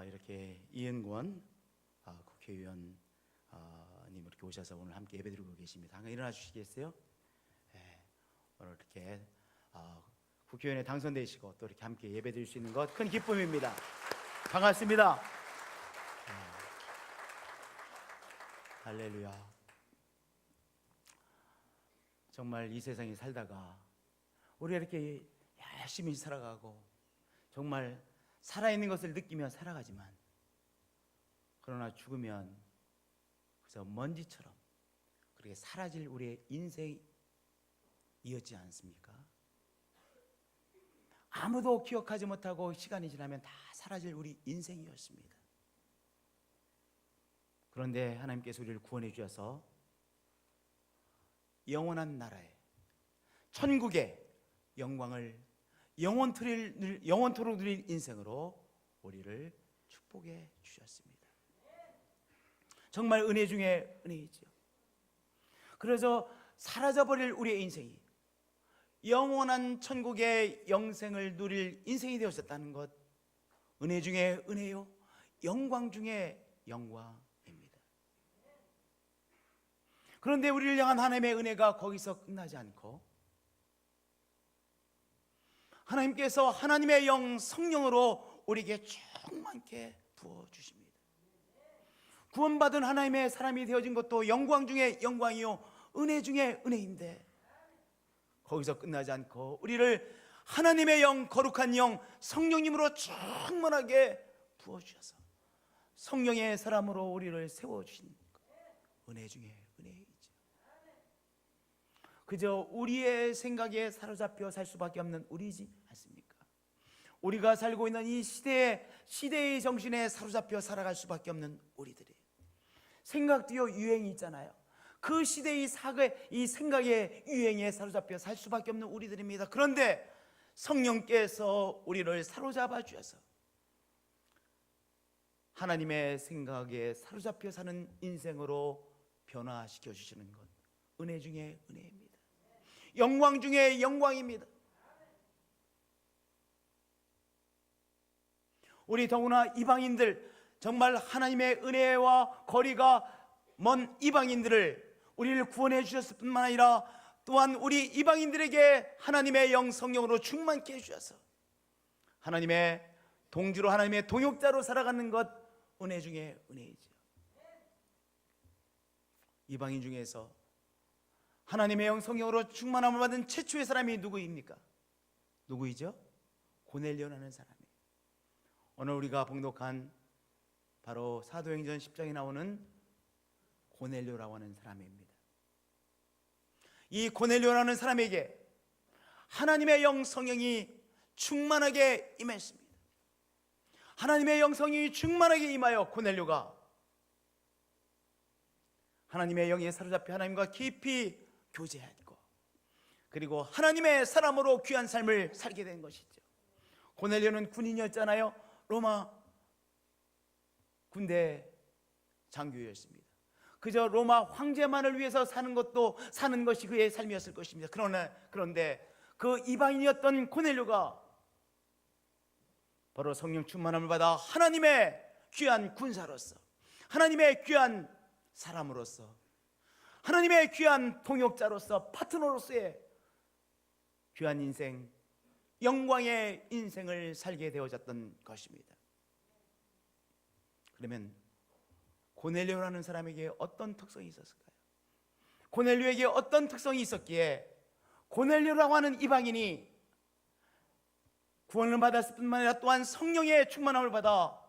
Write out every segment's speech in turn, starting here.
이렇게 이은권 국회의원 님 이렇게 오셔서 오늘 함께 예배드리고 계십니다. 한번 일어나 주시겠어요? 네, 오늘 이렇게 국회의원에 당선되시고 또 이렇게 함께 예배드릴 수 있는 것 큰 기쁨입니다. 반갑습니다. 할렐루야. 정말 이 세상에 살다가 우리 이렇게 열심히 살아가고 정말 살아있는 것을 느끼며 살아가지만 그러나 죽으면 그저 먼지처럼 그렇게 사라질 우리의 인생이었지 않습니까? 아무도 기억하지 못하고 시간이 지나면 다 사라질 우리 인생이었습니다. 그런데 하나님께서 우리를 구원해 주셔서 영원한 나라에 천국의 영광을 영원토록 누릴 인생으로 우리를 축복해 주셨습니다. 정말 은혜 중에 은혜이죠. 그래서 사라져버릴 우리의 인생이 영원한 천국의 영생을 누릴 인생이 되었었다는 것, 은혜 중에 은혜요, 영광 중에 영광입니다. 그런데 우리를 향한 하나님의 은혜가 거기서 끝나지 않고 하나님께서 하나님의 영 성령으로 우리에게 충만케 부어주십니다. 구원받은 하나님의 사람이 되어진 것도 영광 중에 영광이요 은혜 중에 은혜인데 거기서 끝나지 않고 우리를 하나님의 영, 거룩한 영 성령님으로 충만하게 부어주셔서 성령의 사람으로 우리를 세워주신 은혜 중에 은혜이죠. 그저 우리의 생각에 사로잡혀 살 수밖에 없는 우리지 않습니까? 우리가 살고 있는 이 시대의 정신에 사로잡혀 살아갈 수밖에 없는 우리들이 생각도요 유행이 있잖아요. 그 시대의 이 생각의 유행에 사로잡혀 살 수밖에 없는 우리들입니다. 그런데 성령께서 우리를 사로잡아 주셔서 하나님의 생각에 사로잡혀 사는 인생으로 변화시켜 주시는 것, 은혜 중에 은혜입니다. 영광 중에 영광입니다. 우리 더구나 이방인들, 정말 하나님의 은혜와 거리가 먼 이방인들을 우리를 구원해 주셨을 뿐만 아니라 또한 우리 이방인들에게 하나님의 영 성령으로 충만케 해주셔서 하나님의 동지로, 하나님의 동역자로 살아가는 것, 은혜 중에 은혜이죠. 이방인 중에서 하나님의 영 성령으로 충만함을 받은 최초의 사람이 누구입니까? 누구이죠? 고넬료라는 사람이에요. 오늘 우리가 봉독한 바로 사도행전 10장에 나오는 고넬료라고 하는 사람입니다. 이 고넬료라는 사람에게 하나님의 영 성령이 충만하게 임했습니다. 하나님의 영 성령이 충만하게 임하여 고넬료가 하나님의 영에 사로잡혀 하나님과 깊이 교제했고 그리고 하나님의 사람으로 귀한 삶을 살게 된 것이죠. 고넬료는 군인이었잖아요. 로마 군대 장교였습니다. 그저 로마 황제만을 위해서 사는 것이 그의 삶이었을 것입니다. 그런데 그 이방인이었던 고넬료가 바로 성령 충만함을 받아 하나님의 귀한 군사로서, 하나님의 귀한 사람으로서, 하나님의 귀한 동역자로서, 파트너로서의 귀한 인생, 영광의 인생을 살게 되어졌던 것입니다. 그러면 고넬료라는 사람에게 어떤 특성이 있었을까요? 고넬료에게 어떤 특성이 있었기에 고넬료라고 하는 이방인이 구원을 받았을 뿐만 아니라 또한 성령의 충만함을 받아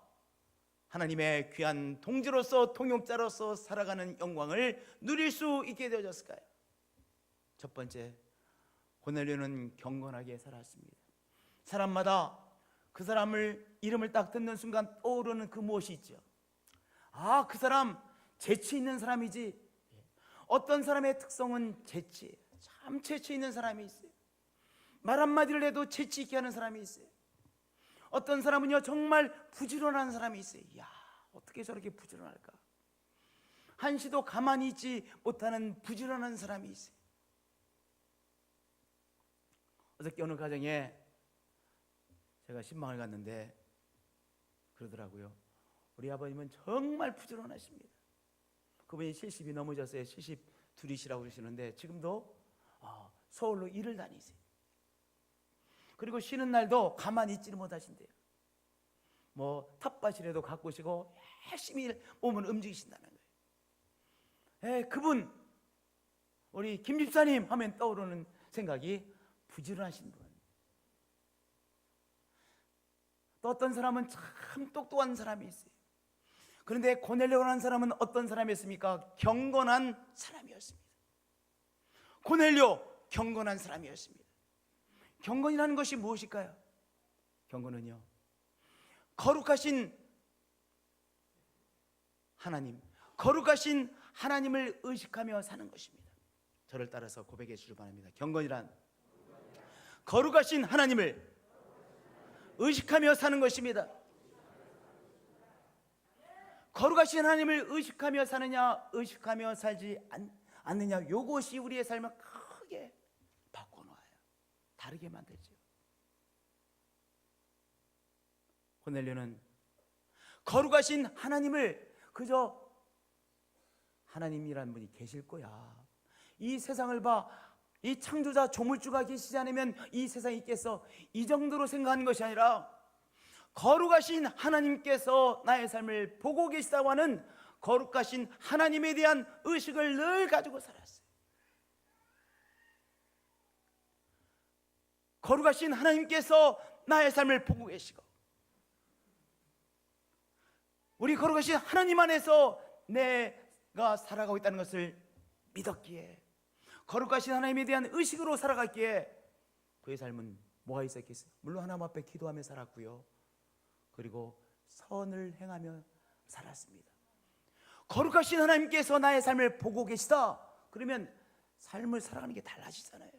하나님의 귀한 동지로서 동역자로서 살아가는 영광을 누릴 수 있게 되어졌을까요? 첫 번째, 고넬료는 경건하게 살았습니다. 사람마다 그 사람을 이름을 딱 듣는 순간 떠오르는 그 무엇이 있죠? 아, 그 사람 재치 있는 사람이지. 어떤 사람의 특성은 재치, 참 재치 있는 사람이 있어요. 말 한마디를 해도 재치 있게 하는 사람이 있어요. 어떤 사람은요 정말 부지런한 사람이 있어요. 야, 어떻게 저렇게 부지런할까? 한시도 가만히 있지 못하는 부지런한 사람이 있어요. 어저께 어느 가정에 제가 신방을 갔는데 그러더라고요. 우리 아버님은 정말 부지런하십니다. 그분이 70이 넘으셨어요. 72이시라고 그러시는데 지금도 서울로 일을 다니세요. 그리고 쉬는 날도 가만히 있지를 못하신대요. 뭐 텃밭이라도 가꾸시고 열심히 몸을 움직이신다는 거예요. 그분 우리 김 집사님 하면 떠오르는 생각이 부지런하신 분. 또 어떤 사람은 참 똑똑한 사람이 있어요. 그런데 고넬료라는 사람은 어떤 사람이었습니까? 경건한 사람이었습니다. 고넬료 경건한 사람이었습니다. 경건이라는 것이 무엇일까요? 경건은요, 거룩하신 하나님, 거룩하신 하나님을 의식하며 사는 것입니다. 저를 따라서 고백해 주시기 바랍니다. 경건이란 거룩하신 하나님을 의식하며 사는 것입니다. 거룩하신 하나님을 의식하며 사느냐, 의식하며 살지 않느냐, 이것이 우리의 삶을 크게 바꿔놓아요. 다르게 만들죠. 고넬료는 거룩하신 하나님을 그저 하나님이라는 분이 계실 거야, 이 세상을 봐, 이 창조자 조물주가 계시지 않으면 이 세상이 있겠어, 이 정도로 생각하는 것이 아니라 거룩하신 하나님께서 나의 삶을 보고 계시다고 하는 거룩하신 하나님에 대한 의식을 늘 가지고 살았어요. 거룩하신 하나님께서 나의 삶을 보고 계시고, 우리 거룩하신 하나님 안에서 내가 살아가고 있다는 것을 믿었기에, 거룩하신 하나님에 대한 의식으로 살아갔기에 그의 삶은 뭐가 있었겠어요? 물론 하나님 앞에 기도하며 살았고요, 그리고 선을 행하며 살았습니다. 거룩하신 하나님께서 나의 삶을 보고 계시다, 그러면 삶을 살아가는 게 달라지잖아요.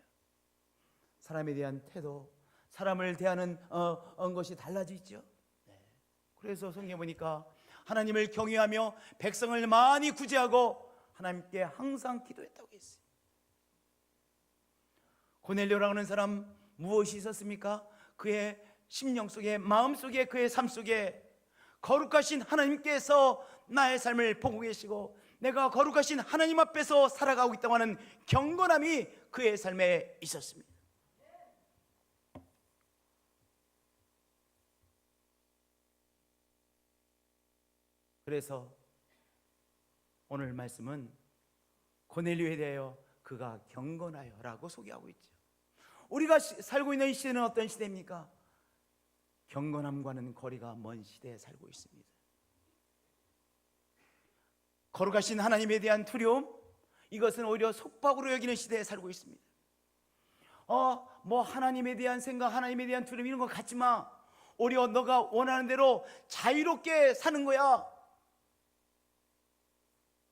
사람에 대한 태도, 사람을 대하는 것이 달라지죠. 그래서 성경에 보니까 하나님을 경외하며 백성을 많이 구제하고 하나님께 항상 기도했다고 했어요. 고넬료라고 하는 사람 무엇이 있었습니까? 그의 심령 속에, 마음 속에, 그의 삶 속에 거룩하신 하나님께서 나의 삶을 보고 계시고 내가 거룩하신 하나님 앞에서 살아가고 있다고 하는 경건함이 그의 삶에 있었습니다. 그래서 오늘 말씀은 고넬료에 대하여 그가 경건하여 라고 소개하고 있죠. 우리가 살고 있는 이 시대는 어떤 시대입니까? 경건함과는 거리가 먼 시대에 살고 있습니다. 거룩하신 하나님에 대한 두려움, 이것은 오히려 속박으로 여기는 시대에 살고 있습니다. 뭐 하나님에 대한 생각, 하나님에 대한 두려움 이런 거 갖지 마. 오히려 너가 원하는 대로 자유롭게 사는 거야.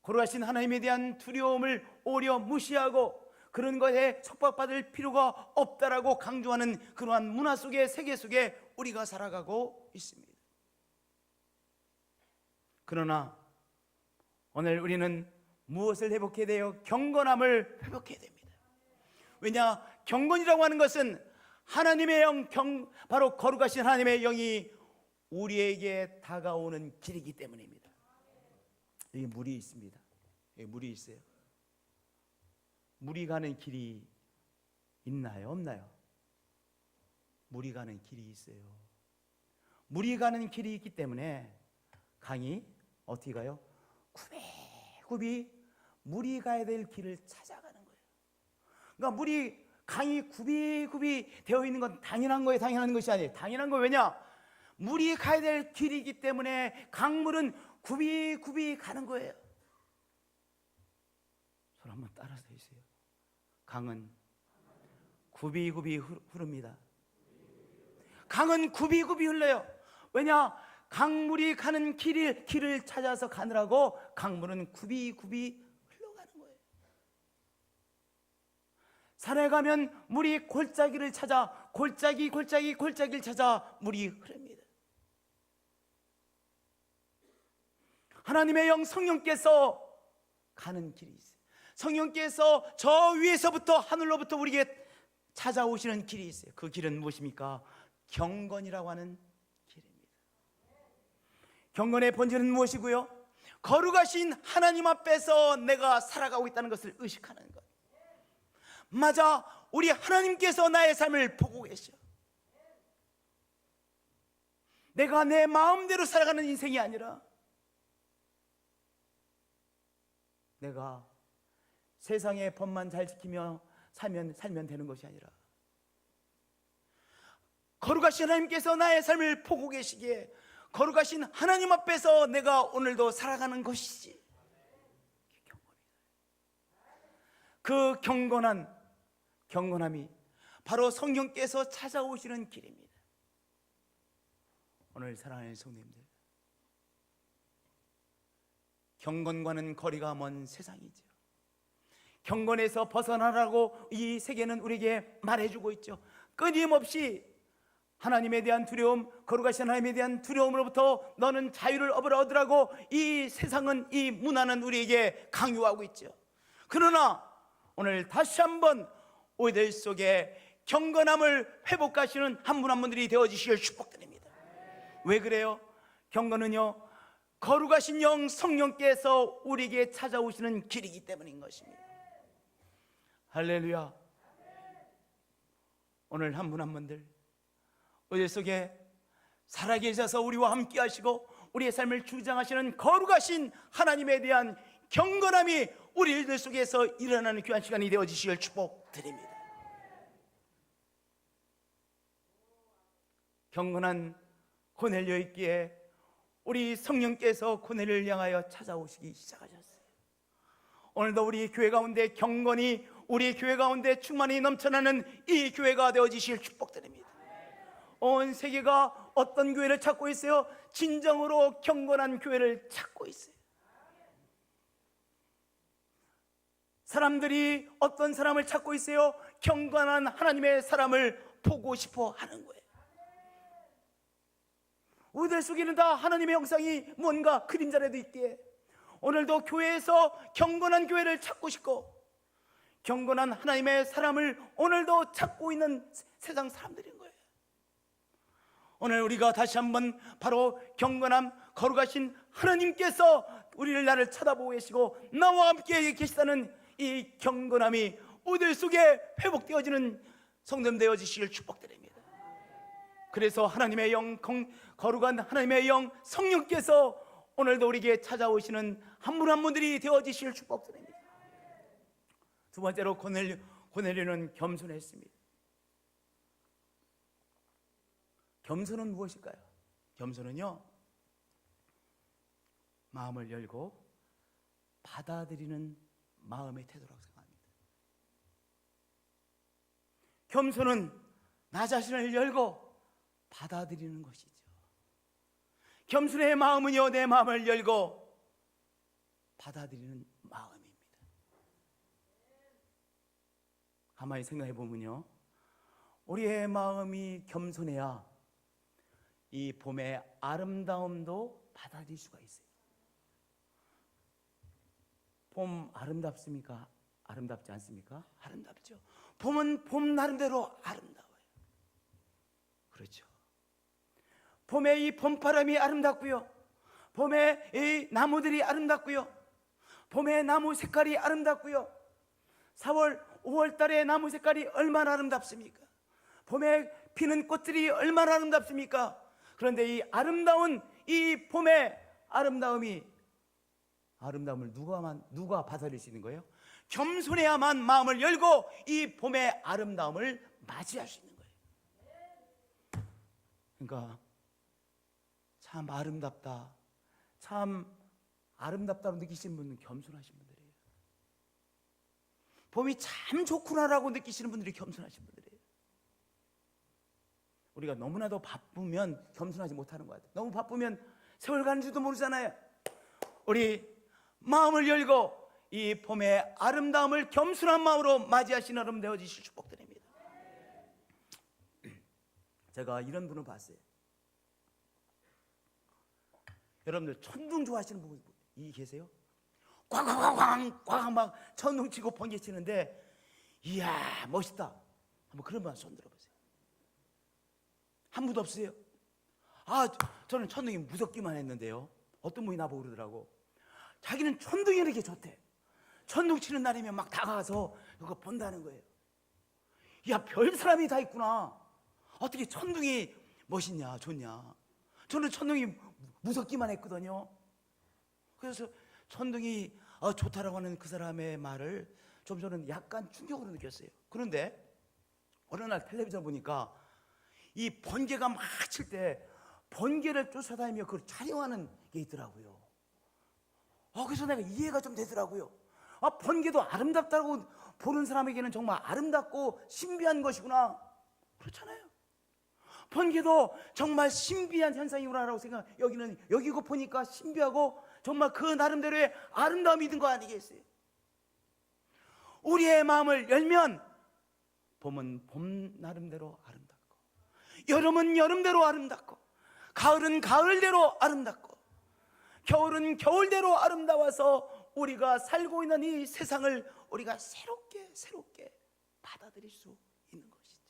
거룩하신 하나님에 대한 두려움을 오히려 무시하고 그런 것에 속박받을 필요가 없다라고 강조하는 그러한 문화 속에, 세계 속에 우리가 살아가고 있습니다. 그러나 오늘 우리는 무엇을 회복해야 돼요? 경건함을 회복해야 됩니다. 왜냐? 경건이라고 하는 것은 하나님의 영, 바로 거룩하신 하나님의 영이 우리에게 다가오는 길이기 때문입니다. 여기 물이 있습니다. 여기 물이 있어요. 물이 가는 길이 있나요? 없나요? 물이 가는 길이 있어요. 물이 가는 길이 있기 때문에 강이 어떻게 가요? 굽이굽이 물이 가야 될 길을 찾아가는 거예요. 그러니까 강이 굽이굽이 되어 있는 건 당연한 거예요. 당연한 것이 아니에요. 당연한 거 왜냐? 물이 가야 될 길이기 때문에 강물은 굽이굽이 가는 거예요. 손 한번 따라서 해주세요. 강은 굽이굽이 흐릅니다. 강은 굽이굽이 흘러요. 왜냐? 강물이 가는 길을 찾아서 가느라고 강물은 굽이굽이 흘러가는 거예요. 산에 가면 물이 골짜기를 찾아 골짜기를 찾아 물이 흐릅니다. 하나님의 영 성령께서 가는 길이 있어요. 성령께서 저 위에서부터 하늘로부터 우리에게 찾아오시는 길이 있어요. 그 길은 무엇입니까? 경건이라고 하는 길입니다. 경건의 본질은 무엇이고요? 거룩하신 하나님 앞에서 내가 살아가고 있다는 것을 의식하는 것. 맞아, 우리 하나님께서 나의 삶을 보고 계셔. 내가 내 마음대로 살아가는 인생이 아니라 내가 세상의 법만 잘 지키며 살면 되는 것이 아니라 거룩하신 하나님께서 나의 삶을 보고 계시기에 거룩하신 하나님 앞에서 내가 오늘도 살아가는 것이지. 그 경건함이 바로 성령께서 찾아오시는 길입니다. 오늘 사랑하는 성도님들, 경건과는 거리가 먼 세상이죠. 경건에서 벗어나라고 이 세계는 우리에게 말해주고 있죠. 끊임없이 하나님에 대한 두려움, 거룩하신 하나님에 대한 두려움으로부터 너는 자유를 얻으라고 이 세상은, 이 문화는 우리에게 강요하고 있죠. 그러나 오늘 다시 한번 우리들 속에 경건함을 회복하시는 한 분 한 분들이 되어주시길 축복드립니다. 왜 그래요? 경건은요, 거룩하신 영 성령께서 우리에게 찾아오시는 길이기 때문인 것입니다. 할렐루야. 오늘 한 분 한 분들 우리 속에 살아계셔서 우리와 함께 하시고 우리의 삶을 주장하시는 거룩하신 하나님에 대한 경건함이 우리들 속에서 일어나는 귀한 시간이 되어지시길 축복드립니다. 경건한 고넬료였기에 우리 성령께서 고넬료를 향하여 찾아오시기 시작하셨어요. 오늘도 우리 교회 가운데 경건이, 우리 교회 가운데 충만히 넘쳐나는 이 교회가 되어지실 축복드립니다. 온 세계가 어떤 교회를 찾고 있어요? 진정으로 경건한 교회를 찾고 있어요. 사람들이 어떤 사람을 찾고 있어요? 경건한 하나님의 사람을 보고 싶어 하는 거예요. 우리들 속에는 다 하나님의 형상이 뭔가 그림자라도 있기에 오늘도 교회에서 경건한 교회를 찾고 싶고 경건한 하나님의 사람을 오늘도 찾고 있는 세상 사람들인 거예요. 오늘 우리가 다시 한번 바로 경건함, 거룩하신 하나님께서 우리를 나를 쳐다보고 계시고 나와 함께 계시다는 이 경건함이 우리들 속에 회복되어지는 성도님 되어지시길 축복드립니다. 그래서 하나님의 영, 거룩한 하나님의 영 성령께서 오늘도 우리에게 찾아오시는 한 분 한 분들이 되어지시길 축복드립니다. 두 번째로 고넬료는 겸손했습니다. 겸손은 무엇일까요? 겸손은요, 마음을 열고 받아들이는 마음의 태도라고 생각합니다. 겸손은 나 자신을 열고 받아들이는 것이죠. 겸손의 마음은요, 내 마음을 열고 받아들이는 마음입니다. 가만히 생각해 보면요, 우리의 마음이 겸손해야 이 봄의 아름다움도 받아들일 수가 있어요. 봄 아름답습니까? 아름답지 않습니까? 아름답죠. 봄은 봄 나름대로 아름다워요. 그렇죠. 봄에 이 봄바람이 아름답고요, 봄에 이 나무들이 아름답고요, 봄에 나무 색깔이 아름답고요, 4월, 5월 달에 나무 색깔이 얼마나 아름답습니까? 봄에 피는 꽃들이 얼마나 아름답습니까? 그런데 이 아름다운 이 봄의 아름다움을 누가 받아들일 수 있는 거예요? 겸손해야만 마음을 열고 이 봄의 아름다움을 맞이할 수 있는 거예요. 그러니까 참 아름답다고 느끼시는 분은 겸손하신 분들이에요. 봄이 참 좋구나라고 느끼시는 분들이 겸손하신 분들이에요. 우리가 너무나도 바쁘면 겸손하지 못하는 것 같아요. 너무 바쁘면 세월 가는 줄도 모르잖아요. 우리 마음을 열고 이 봄의 아름다움을 겸손한 마음으로 맞이하시는 여러분 되어지실 축복드립니다. 제가 이런 분을 봤어요. 여러분들 천둥 좋아하시는 분이 계세요? 꽝꽝꽝꽝 막 천둥 치고 번개 치는데 이야 멋있다. 한번 그런 분 손 들어보세요. 한 분도 없어요? 저는 천둥이 무섭기만 했는데요, 어떤 분이 나보고 그러더라고. 자기는 천둥이 이렇게 좋대. 천둥 치는 날이면 막 다가가서 그거 본다는 거예요. 야, 별 사람이 다 있구나. 어떻게 천둥이 멋있냐, 좋냐. 저는 천둥이 무섭기만 했거든요. 그래서 천둥이 좋다라고 하는 그 사람의 말을 좀 저는 약간 충격으로 느꼈어요. 그런데 어느 날 텔레비전 보니까 이 번개가 막 칠 때 번개를 쫓아다니며 그걸 촬영하는 게 있더라고요. 그래서 내가 이해가 좀 되더라고요. 번개도 아름답다고 보는 사람에게는 정말 아름답고 신비한 것이구나. 그렇잖아요. 번개도 정말 신비한 현상이구나라고 여기고 보니까 신비하고 정말 그 나름대로의 아름다움이 있는 거 아니겠어요? 우리의 마음을 열면 봄은 봄 나름대로 아름답고, 여름은 여름대로 아름답고, 가을은 가을대로 아름답고, 겨울은 겨울대로 아름다워서 우리가 살고 있는 이 세상을 우리가 새롭게 받아들일 수 있는 것이죠.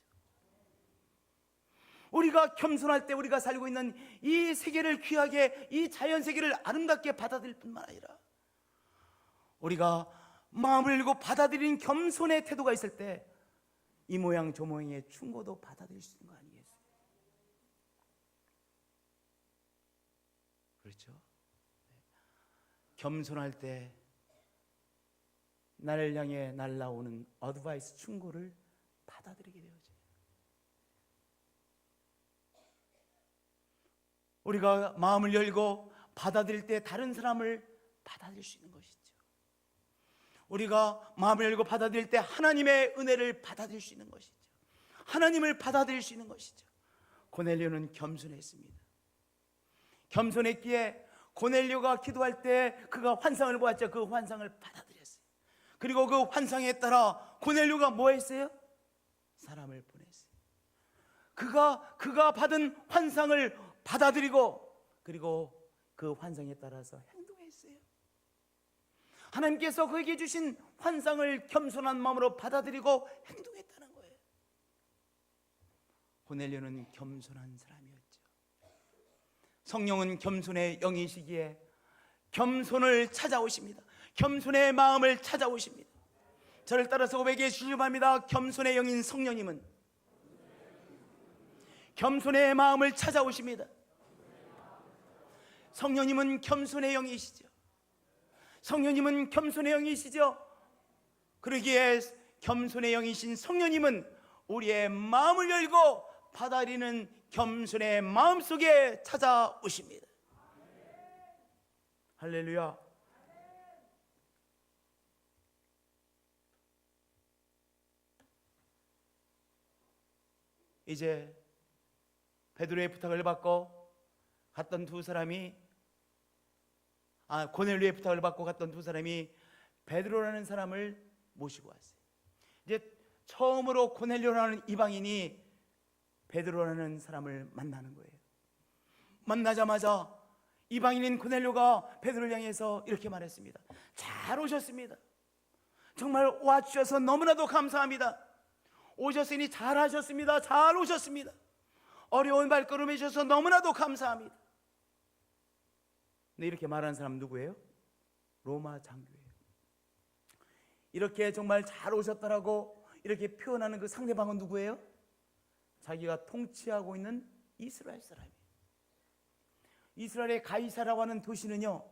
우리가 겸손할 때 우리가 살고 있는 이 세계를 귀하게, 이 자연 세계를 아름답게 받아들일 뿐만 아니라 우리가 마음을 열고 받아들이는 겸손의 태도가 있을 때 이 모양 저 모양의 충고도 받아들일 수 있는 거 아니겠어요? 그렇죠? 겸손할 때 나를 향해 날라오는 어드바이스, 충고를 받아들이게 되어져요. 우리가 마음을 열고 받아들일 때 다른 사람을 받아들일 수 있는 것이죠. 우리가 마음을 열고 받아들일 때 하나님의 은혜를 받아들일 수 있는 것이죠. 하나님을 받아들일 수 있는 것이죠. 고넬료는 겸손했습니다. 겸손했기에 고넬료가 기도할 때 그가 환상을 보았죠. 그 환상을 받아들였어요. 그리고 그 환상에 따라 고넬료가 뭐 했어요? 사람을 보냈어요. 그가 받은 환상을 받아들이고, 그리고 그 환상에 따라서 행동했어요. 하나님께서 그에게 주신 환상을 겸손한 마음으로 받아들이고 행동했다는 거예요. 고넬료는 겸손한 사람이었죠. 성령은 겸손의 영이시기에 겸손을 찾아오십니다. 겸손의 마음을 찾아오십니다. 저를 따라서 고백해 주시기 바랍니다. 겸손의 영인 성령님은 겸손의 마음을 찾아오십니다. 성령님은 겸손의 영이시죠. 성령님은 겸손의 영이시죠. 그러기에 겸손의 영이신 성령님은 우리의 마음을 열고 받아들이는 겸손의 마음 속에 찾아오십니다. 할렐루야. 이제 베드로의 부탁을 받고 갔던 두 사람이, 고넬료의 부탁을 받고 갔던 두 사람이 베드로라는 사람을 모시고 왔어요. 이제 처음으로 고넬료라는 이방인이 베드로라는 사람을 만나는 거예요. 만나자마자 이방인인 고넬료가 베드로를 향해서 이렇게 말했습니다. 잘 오셨습니다. 정말 와주셔서 너무나도 감사합니다. 오셨으니 잘하셨습니다. 잘 오셨습니다. 어려운 발걸음에 주셔서 너무나도 감사합니다. 근데 이렇게 말하는 사람 누구예요? 로마 장교예요. 이렇게 정말 잘 오셨다라고 이렇게 표현하는 그 상대방은 누구예요? 자기가 통치하고 있는 이스라엘 사람이에요. 이스라엘의 가이사라고 하는 도시는요,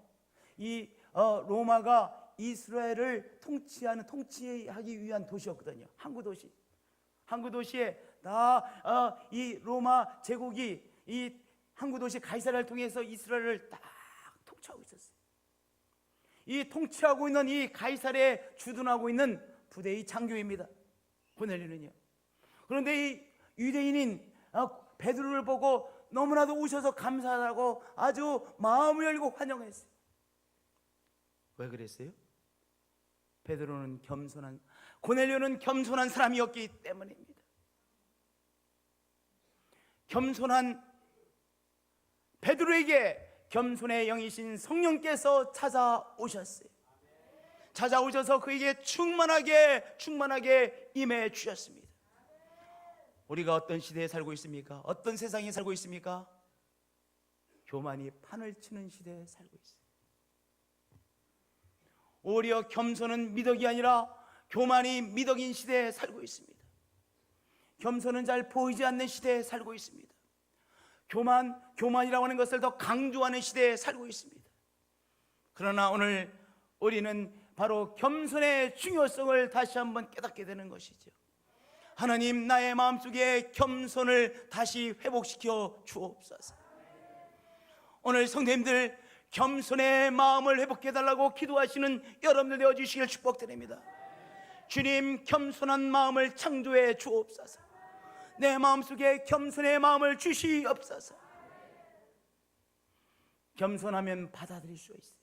이 로마가 이스라엘을 통치하기 위한 도시였거든요. 항구 도시에 다 이 로마 제국이 이 항구 도시 가이사라를 통해서 이스라엘을 딱 통치하고 있었어요. 이 통치하고 있는 이 가이사랴에 주둔하고 있는 부대의 장교입니다. 고넬료는요. 그런데 이 유대인인 베드로를 보고 너무나도 오셔서 감사하다고 아주 마음을 열고 환영했어요. 왜 그랬어요? 고넬료는 겸손한 사람이었기 때문입니다. 겸손한 베드로에게 겸손의 영이신 성령께서 찾아오셨어요. 찾아오셔서 그에게 충만하게 임해 주셨습니다. 우리가 어떤 시대에 살고 있습니까? 어떤 세상에 살고 있습니까? 교만이 판을 치는 시대에 살고 있어요. 오히려 겸손은 미덕이 아니라 교만이 미덕인 시대에 살고 있습니다. 겸손은 잘 보이지 않는 시대에 살고 있습니다. 교만이라고 하는 것을 더 강조하는 시대에 살고 있습니다. 그러나 오늘 우리는 바로 겸손의 중요성을 다시 한번 깨닫게 되는 것이죠. 하나님, 나의 마음속에 겸손을 다시 회복시켜 주옵소서. 오늘 성도님들, 겸손의 마음을 회복해 달라고 기도하시는 여러분들 되어 주시길 축복드립니다. 주님, 겸손한 마음을 창조해 주옵소서. 내 마음속에 겸손의 마음을 주시옵소서. 겸손하면 받아들일 수 있어요.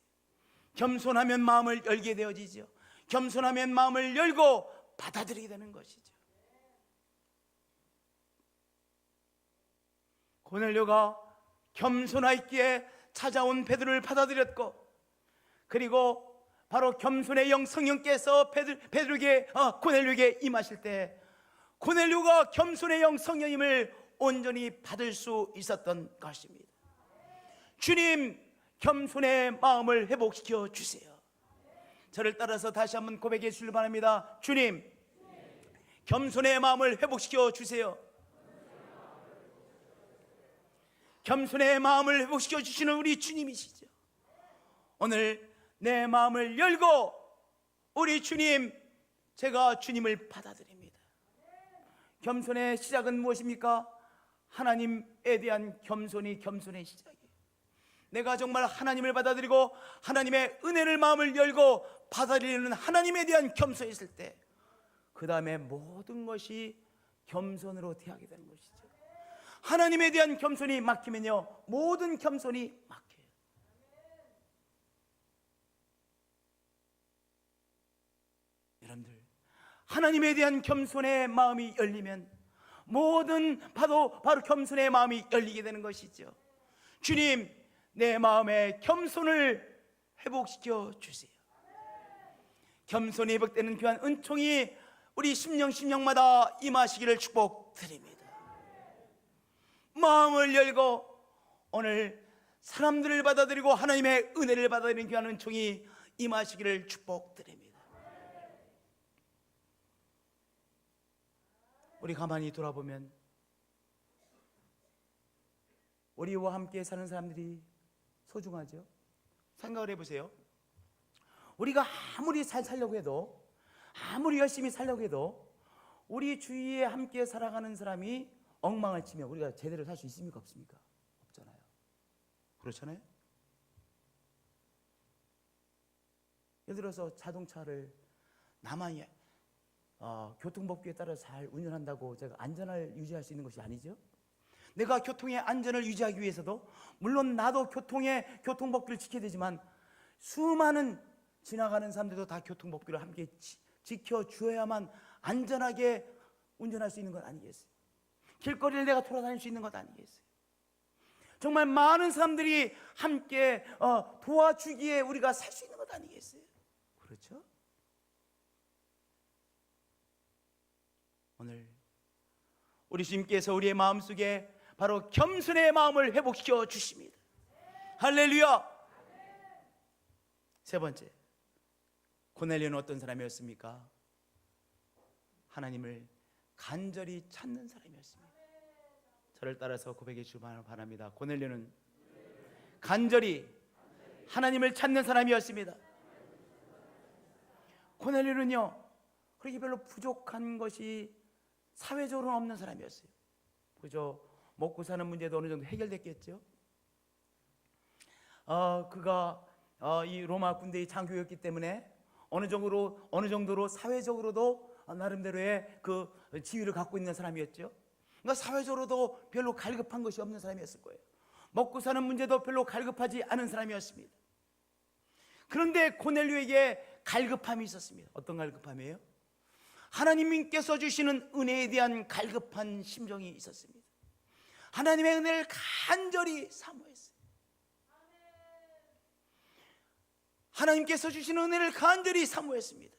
겸손하면 마음을 열게 되어지죠. 겸손하면 마음을 열고 받아들이게 되는 것이죠. 고넬료가 겸손하기에 찾아온 베드로를 받아들였고, 그리고 바로 겸손의 영 성령께서 고넬료에게 임하실 때 고넬료가 겸손의 영 성령님을 온전히 받을 수 있었던 것입니다. 주님, 겸손의 마음을 회복시켜 주세요. 저를 따라서 다시 한번 고백해 주시길 바랍니다. 주님, 겸손의 마음을 회복시켜 주세요. 겸손의 마음을 회복시켜 주시는 우리 주님이시죠. 오늘 내 마음을 열고, 우리 주님, 제가 주님을 받아들입니다. 겸손의 시작은 무엇입니까? 하나님에 대한 겸손의 시작이에요. 내가 정말 하나님을 받아들이고 하나님의 은혜를 마음을 열고 받아들이는 하나님에 대한 겸손이 있을 때, 그 다음에 모든 것이 겸손으로 대하게 되는 것이죠. 하나님에 대한 겸손이 막히면요, 모든 겸손이 막혀요. 여러분들, 하나님에 대한 겸손의 마음이 열리면 모든 바로 겸손의 마음이 열리게 되는 것이죠. 주님, 내 마음의 겸손을 회복시켜 주세요. 겸손이 회복되는 귀한 은총이 우리 심령마다 임하시기를 축복드립니다. 마음을 열고 오늘 사람들을 받아들이고 하나님의 은혜를 받아들이는 귀한 은총이 임하시기를 축복드립니다. 우리 가만히 돌아보면 우리와 함께 사는 사람들이 소중하죠. 생각을 해보세요. 우리가 아무리 잘 살려고 해도, 아무리 열심히 살려고 해도 우리 주위에 함께 살아가는 사람이 엉망을 치면 우리가 제대로 살 수 있습니까? 없습니까? 없잖아요. 그렇잖아요. 예를 들어서 자동차를 나만이 교통법규에 따라 잘 운전한다고 제가 안전을 유지할 수 있는 것이 아니죠. 내가 교통의 안전을 유지하기 위해서도 물론 나도 교통법규를 지켜야 되지만 수많은 지나가는 사람들도 다 교통법규를 함께 지켜줘야만 안전하게 운전할 수 있는 것 아니겠어요? 길거리를 내가 돌아다닐 수 있는 것 아니겠어요? 정말 많은 사람들이 함께 도와주기에 우리가 살 수 있는 것 아니겠어요? 그렇죠? 오늘 우리 주님께서 우리의 마음속에 바로 겸손의 마음을 회복시켜 주십니다. 할렐루야. 세 번째, 고넬료는 어떤 사람이었습니까? 하나님을 간절히 찾는 사람이었습니다. 저를 따라서 고백해 주시기 바랍니다. 고넬료는 간절히 하나님을 찾는 사람이었습니다. 고넬료는요, 그렇게 별로 부족한 것이 사회적으로는 없는 사람이었어요. 그죠? 먹고 사는 문제도 어느 정도 해결됐겠죠. 그가 이 로마 군대의 장교였기 때문에 어느 정도로 사회적으로도 나름대로의 그 지위를 갖고 있는 사람이었죠. 그러니까 사회적으로도 별로 갈급한 것이 없는 사람이었을 거예요. 먹고 사는 문제도 별로 갈급하지 않은 사람이었습니다. 그런데 고넬료에게 갈급함이 있었습니다. 어떤 갈급함이에요? 하나님께서 주시는 은혜에 대한 갈급한 심정이 있었습니다. 하나님의 은혜를 간절히 사모했어요. 하나님께서 주시는 은혜를 간절히 사모했습니다.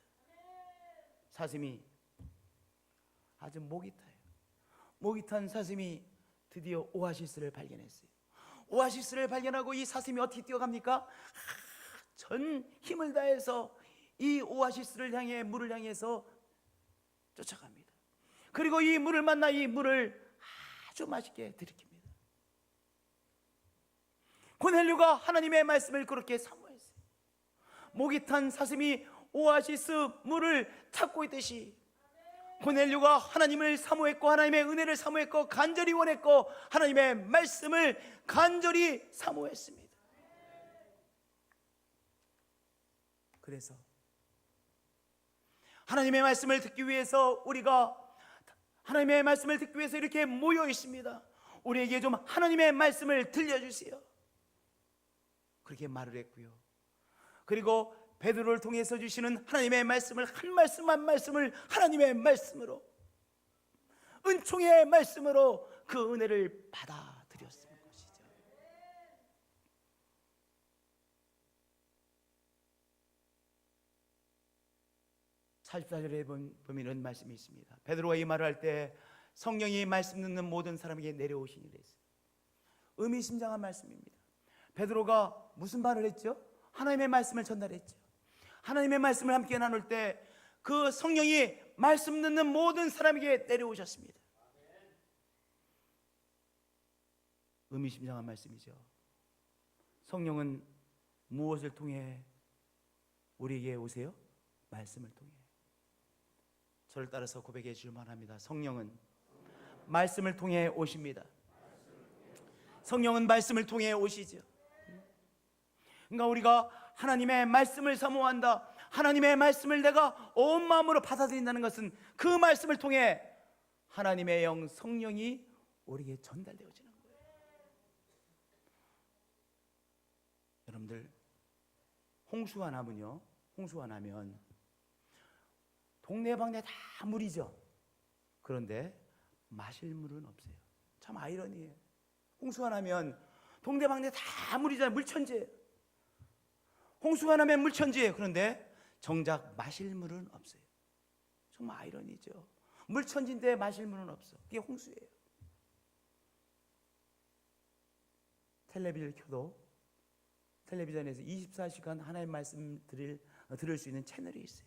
사슴이 아주 목이 타요. 목이 탄 사슴이 드디어 오아시스를 발견했어요. 오아시스를 발견하고 이 사슴이 어떻게 뛰어갑니까? 전 힘을 다해서 이 오아시스를 향해, 물을 향해서 쫓아갑니다. 그리고 이 물을 만나 이 물을 아주 맛있게 들이킵니다. 고넬료가 하나님의 말씀을 그렇게 사모했어요. 목이 탄 사슴이 오아시스 물을 찾고 있듯이 고넬료가 하나님을 사모했고 하나님의 은혜를 사모했고 간절히 원했고 하나님의 말씀을 간절히 사모했습니다. 그래서 하나님의 말씀을 듣기 위해서 우리가 하나님의 말씀을 듣기 위해서 이렇게 모여 있습니다. 우리에게 좀 하나님의 말씀을 들려주세요. 그렇게 말을 했고요. 그리고 베드로를 통해서 주시는 하나님의 말씀을 한 말씀 한 말씀을 하나님의 말씀으로, 은총의 말씀으로 그 은혜를 받아들였을 것이죠. 44절에 보면 이런 말씀이 있습니다. 베드로가 이 말을 할 때 성령이 말씀 듣는 모든 사람에게 내려오시니 그랬어요. 의미심장한 말씀입니다. 베드로가 무슨 말을 했죠? 하나님의 말씀을 전달했죠. 하나님의 말씀을 함께 나눌 때 그 성령이 말씀 듣는 모든 사람에게 내려오셨습니다. 의미심장한 말씀이죠. 성령은 무엇을 통해 우리에게 오세요? 말씀을 통해. 저를 따라서 고백해 주실만 합니다. 성령은 말씀을 통해 오십니다. 성령은 말씀을 통해 오시죠. 그러니까 우리가 하나님의 말씀을 사모한다, 하나님의 말씀을 내가 온 마음으로 받아들인다는 것은 그 말씀을 통해 하나님의 영 성령이 우리에게 전달되어지는 거예요. 여러분들, 홍수가 나면요, 홍수가 나면 동네방네 다 물이죠. 그런데 마실 물은 없어요. 참 아이러니해요. 홍수가 나면 동네방네 다 물이잖아요. 물천지예요. 홍수가 나면 물천지예요. 그런데 정작 마실 물은 없어요. 정말 아이러니죠. 물천지인데 마실 물은 없어. 그게 홍수예요. 텔레비전을 켜도 텔레비전에서 24시간 하나님의 말씀 들을 수 있는 채널이 있어요.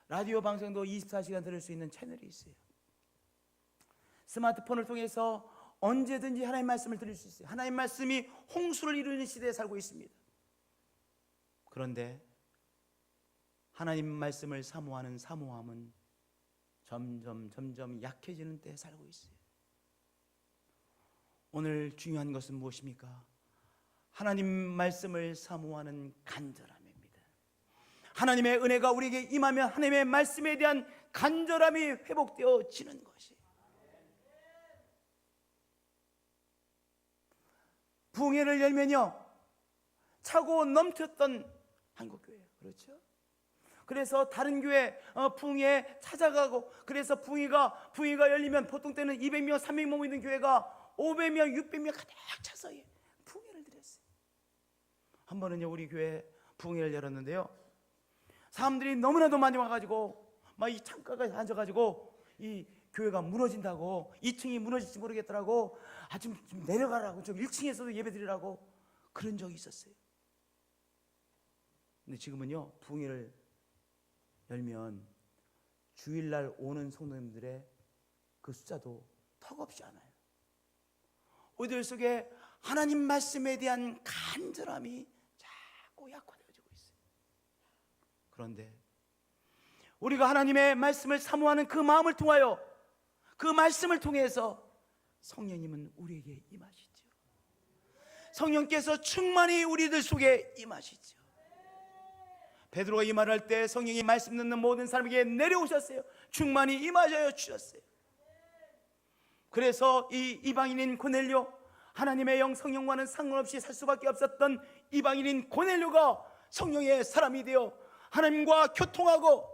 라디오 방송도 24시간 들을 수 있는 채널이 있어요. 스마트폰을 통해서 언제든지 하나님의 말씀을 들을 수 있어요. 하나님의 말씀이 홍수를 이루는 시대에 살고 있습니다. 그런데 하나님 말씀을 사모하는 사모함은 점점 약해지는 때에 살고 있어요. 오늘 중요한 것은 무엇입니까? 하나님 말씀을 사모하는 간절함입니다. 하나님의 은혜가 우리에게 임하면 하나님의 말씀에 대한 간절함이 회복되어지는 것이. 부흥회를 열면요, 차고 넘쳤던 한국교회예요. 그렇죠? 그래서 다른 교회 부흥회 찾아가고, 그래서 부흥회가 열리면 보통 때는 200명, 300명 있는 교회가 500명, 600명 가득 차서 부흥회를 드렸어요. 한 번은요, 우리 교회 부흥회를 열었는데요, 사람들이 너무나도 많이 와가지고 막 이 창가에 앉아가지고 이 교회가 무너진다고, 2층이 무너질지 모르겠더라고, 좀 내려가라고, 좀 1층에서도 예배드리라고 그런 적이 있었어요. 근데 지금은요, 부흥회를 열면 주일날 오는 성도님들의 그 숫자도 턱없이 않아요. 우리들 속에 하나님 말씀에 대한 간절함이 자꾸 약화되어지고 있어요. 그런데 우리가 하나님의 말씀을 사모하는 그 마음을 통하여, 그 말씀을 통해서 성령님은 우리에게 임하시죠. 성령께서 충만히 우리들 속에 임하시죠. 베드로가 이 말을 할 때 성령이 말씀 듣는 모든 사람에게 내려오셨어요. 충만히 임하여 주셨어요. 그래서 이 이방인인 고넬료, 하나님의 영 성령과는 상관없이 살 수밖에 없었던 이방인인 고넬료가 성령의 사람이 되어 하나님과 교통하고,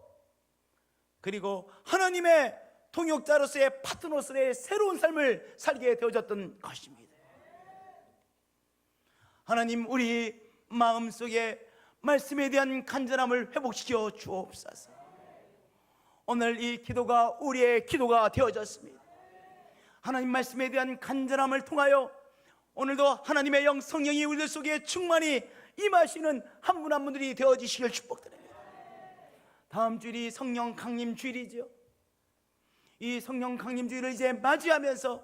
그리고 하나님의 동역자로서의 파트너로서의 새로운 삶을 살게 되어졌던 것입니다. 하나님, 우리 마음속에 말씀에 대한 간절함을 회복시켜 주옵소서. 오늘 이 기도가 우리의 기도가 되어졌습니다. 하나님 말씀에 대한 간절함을 통하여 오늘도 하나님의 영 성령이 우리들 속에 충만히 임하시는 한 분 한 분들이 되어지시길 축복드립니다. 다음 주일이 성령 강림 주일이죠. 이 성령 강림 주일을 이제 맞이하면서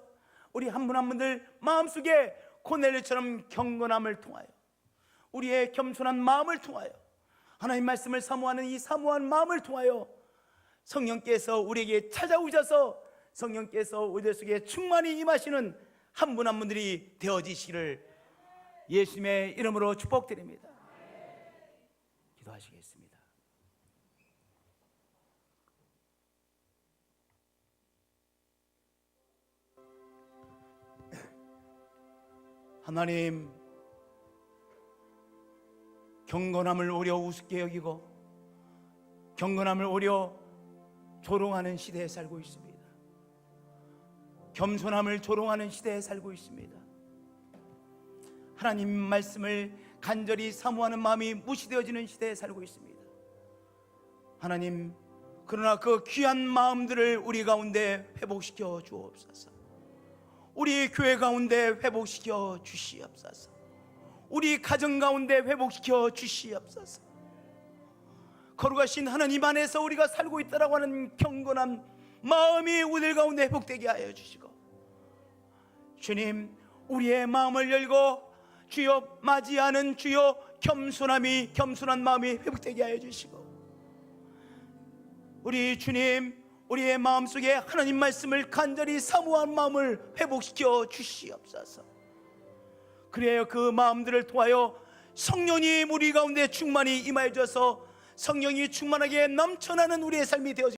우리 한 분 한 분들 마음속에 고넬료처럼 경건함을 통하여, 우리의 겸손한 마음을 통하여, 하나님 말씀을 사모하는 이 사모한 마음을 통하여 성령께서 우리에게 찾아오셔서 성령께서 우리들 속에 충만히 임하시는 한 분 한 분들이 되어지시기를 예수님의 이름으로 축복드립니다. 기도하시겠습니다. 하나님, 경건함을 오히려 우습게 여기고 경건함을 오히려 조롱하는 시대에 살고 있습니다. 겸손함을 조롱하는 시대에 살고 있습니다. 하나님 말씀을 간절히 사모하는 마음이 무시되어지는 시대에 살고 있습니다. 하나님, 그러나 그 귀한 마음들을 우리 가운데 회복시켜 주옵소서. 우리 교회 가운데 회복시켜 주시옵소서. 우리 가정 가운데 회복시켜 주시옵소서. 거룩하신 하나님 안에서 우리가 살고 있다라고 하는 경건한 마음이 우리들 가운데 회복되게 하여 주시고, 주님, 우리의 마음을 열고 주여 맞이하는 주여 겸손한 마음이 회복되게 하여 주시고, 우리 주님, 우리의 마음속에 하나님 말씀을 간절히 사모한 마음을 회복시켜 주시옵소서. 그래야 그 마음들을 통하여 성령이 우리 가운데 충만히 임하여 줘서 성령이 충만하게 넘쳐나는 우리의 삶이 되어집니다.